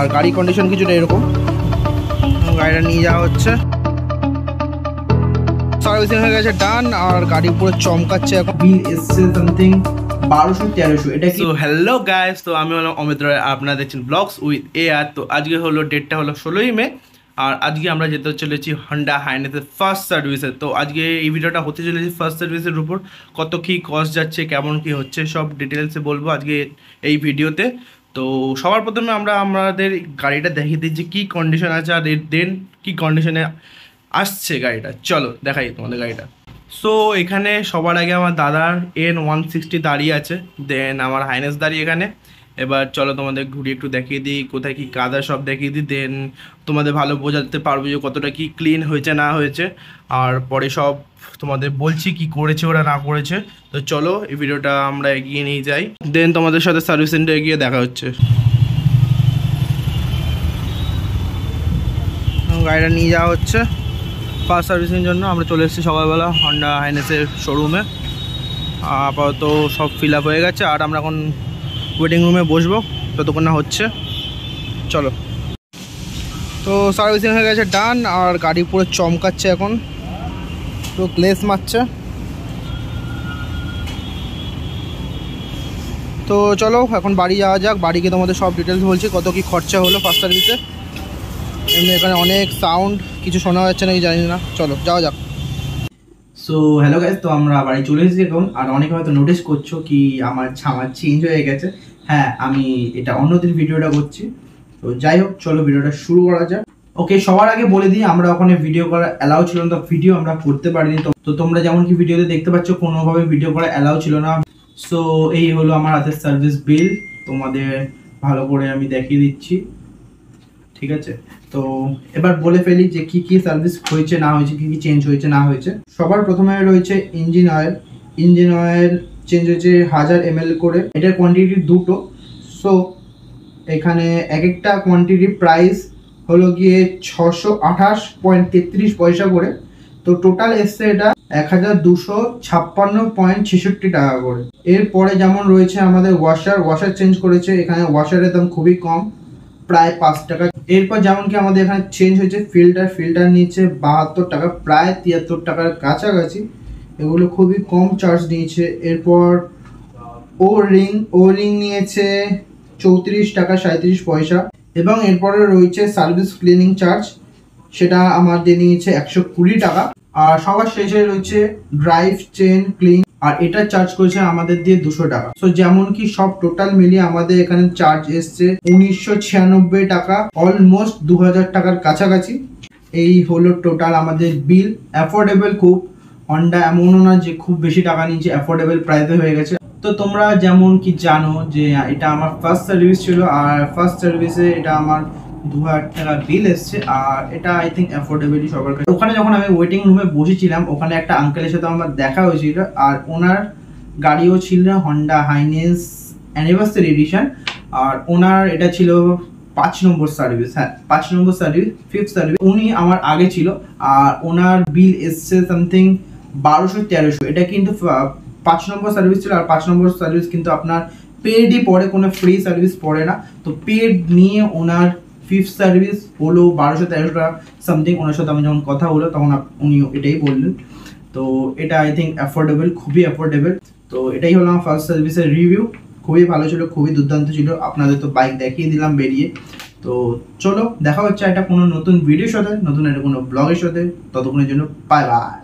আর গাড়ি কন্ডিশন কিছুটা এরকম। গাড়িটা নিয়ে যাওয়া হচ্ছে, সার্ভিসিং হয়ে গেছে ডান, আর গাড়ি পুরো চমকাচ্ছে। এখন বিল এসছে সামথিং 1200-1300 এটা কি। তো হ্যালো গাইস, তো আমি হলাম অমিত রায়, আপনারা দেখছেন ব্লগস উইথ এআর। তো আজকে হলো ডেটটা হলো 16ই মে, আর আজকে আমরা যেতে চলেছি হন্ডা হাইনেসের ফার্স্ট সার্ভিসে। তো আজকে এই ভিডিওটা হতে চলেছে ফার্স্ট সার্ভিসের উপর, কত কী কস্ট যাচ্ছে, কেমন কী হচ্ছে, সব ডিটেলসে বলবো আজকে এই ভিডিওতে। তো সবার প্রথমে আমরা আমাদের গাড়িটা দেখিয়ে দিচ্ছি কী কন্ডিশন আছে, আর দেন কী কন্ডিশনে আসছে গাড়িটা। চলো দেখাই তোমাদের গাড়িটা। সো এখানে সবার আগে আমার দাদার N160 দাঁড়িয়ে আছে, দেন আমার হাইনেস দাঁড়িয়ে এখানে। এবার চলো তোমাদের ঘুরিয়ে একটু দেখিয়ে দিই কোথায় কি কাদা, সব দেখিয়ে দিই, দেন তোমাদের ভালো বোঝাতে পারবো যে কতটা কি ক্লিন হয়েছে না হয়েছে, আর পরে সব তোমাদের বলছি কি করেছে ওরা না করেছে। তো চলো এই ভিডিওটা আমরা এগিয়ে নিয়ে যাই, দেন তোমাদের সাথে সার্ভিস সেন্টারে গিয়ে দেখা হচ্ছে। গাড়িটা নিয়ে যাওয়া হচ্ছে ফার্স্ট সার্ভিসিংয়ের জন্য। আমরা চলে এসেছি সকালবেলা হন্ডা হাইনেসের শোরুমে। আপাতত সব ফিল আপ হয়ে গেছে, আর আমরা এখন ওয়েটিং রুমে বসবো যতক্ষণ না হচ্ছে। চলো, তো সার্ভিসিং হয়ে গেছে ডান, আর গাড়ি পুরো চমকাচ্ছে, এখন তো গ্লেস মারছে। তো চলো এখন বাড়ি যাওয়া যাক, বাড়ি গিয়ে তোমাদের সব ডিটেলস বলছি কত কি খরচা হলো ফার্স্ট সার্ভিসে। এমনি এখানে অনেক সাউন্ড, কিছু শোনা যাচ্ছে নাকি জানি না, চলো যাওয়া যাক। সো হ্যালো গাইস, তো আমরা বাড়ি চলে এসেছি এখন। আর অনেকে হয়তো নোটিস করছো কি আমার জামা চেঞ্জ হয়ে গেছে। হ্যাঁ, আমি এটা অন্যদিন ভিডিওটা করছি। তো যাই হোক, চলো ভিডিওটা শুরু করা যাক। ওকে, সবার আগে বলে দিই আমরা ওখানে ভিডিও করা অ্যালাউ ছিল না, তো ভিডিও আমরা করতে পারিনি। তো তোমরা যেমন কি ভিডিওতে দেখতে পাচ্ছ কোনোভাবে ভিডিও করা অ্যালাউ ছিল না। সো এই হলো আমার হাতের সার্ভিস বিল, তোমাদের ভালো করে আমি দেখিয়ে দিচ্ছি, ঠিক আছে। তো এবার বলে ফেলি যে কি কি সার্ভিস হয়েছে না হয়েছে, কি কি চেঞ্জ হয়েছে না হয়েছে। সবার প্রথমে রয়েছে engine oil. Engine oil change হয়েছে 1000 ml করে, এটার কোয়ান্টিটি দুটো। সো এখানে এক একটা কোয়ান্টিটির প্রাইস হলো গিয়ে 628.33 পয়সা করে। তো টোটাল এসছে এটা 1256.66 টাকা করে। এরপরে যেমন রয়েছে আমাদের ওয়াশার চেঞ্জ করেছে, এখানে ওয়াশারের দাম খুবই কম, প্রায় 5 টাকা। এরপর যেমন কি আমাদের এখানে চেঞ্জ হয়েছে ফিল্টার নিচ্ছে 72 টাকা, প্রায় 73 টাকার কাছাকাছি। এগুলো খুবই কম চার্জ নিয়েছে। এরপর ও রিং নিয়েছে 34 টাকা 37 পয়সা। এবং এরপরে রয়েছে সার্ভিস ক্লিনিং চার্জ, সেটা আমাদের নিয়েছে 120 টাকা। আর সবার শেষে রয়েছে ড্রাইভ চেন ক্লিন, আর এটা চার্জ করেছে আমাদের দিয়ে 200 টাকা। সো যেমন কি সব টোটাল মিলিয়ে আমাদের এখানে চার্জ এসছে 1996 টাকা, অলমোস্ট 2000 টাকার কাছাকাছি। এই হলো টোটাল আমাদের বিল। অ্যাফোর্ডেবল খুব, হন্ডা এমনও না যে খুব বেশি টাকা নিয়েছে, অ্যাফোর্ডেবল প্রাইসে হয়ে গেছে। তো তোমরা যেমন কি জানো যে এটা আমার ফার্স্ট সার্ভিস ছিল, আর ফার্স্ট সার্ভিসে এটা আমার 2000 টাকা বিল এসছে, আর এটা আই থিঙ্ক অ্যাফোর্ডেবলই সবার কাছে। ওখানে যখন আমি ওয়েটিং রুমে বসেছিলাম, ওখানে একটা আঙ্কেলের সাথে আমার দেখা হয়েছিল, আর ওনার গাড়িও ছিল হন্ডা হাইনেস অ্যানিভার্সারি এডিশন, আর ওনার এটা ছিল 5 নম্বর সার্ভিস। হ্যাঁ, 5 নম্বর সার্ভিস, 5th সার্ভিস। উনি আমার আগে ছিল, আর ওনার বিল এসছে সামথিং 1200-1300। এটা কিন্তু 5 নম্বর সার্ভিস ছিল, আর 5 নম্বর সার্ভিস কিন্তু আপনার পেডই পড়ে, কোনো ফ্রি সার্ভিস পড়ে না। তো পেড নিয়ে ওনার 5th সার্ভিস হলো 1200-1300 টাকা সামথিং। ওনার সাথে আমি যখন কথা হলো তখন উনি এটাই বললেন। তো এটা আই থিঙ্ক অ্যাফোর্ডেবল, খুবই অ্যাফোর্ডেবল। তো এটাই হলো আমার ফার্স্ট সার্ভিসের রিভিউ। খুবই ভালো ছিল, খুবই দুর্দান্ত ছিল। আপনাদের তো বাইক দেখিয়ে দিলাম বেরিয়ে। তো চলো দেখা হচ্ছে একটা কোনো নতুন ভিডিওর সাথে, নতুন একটা কোনো ব্লগের সাথে। ততক্ষণের জন্য বাই বাই।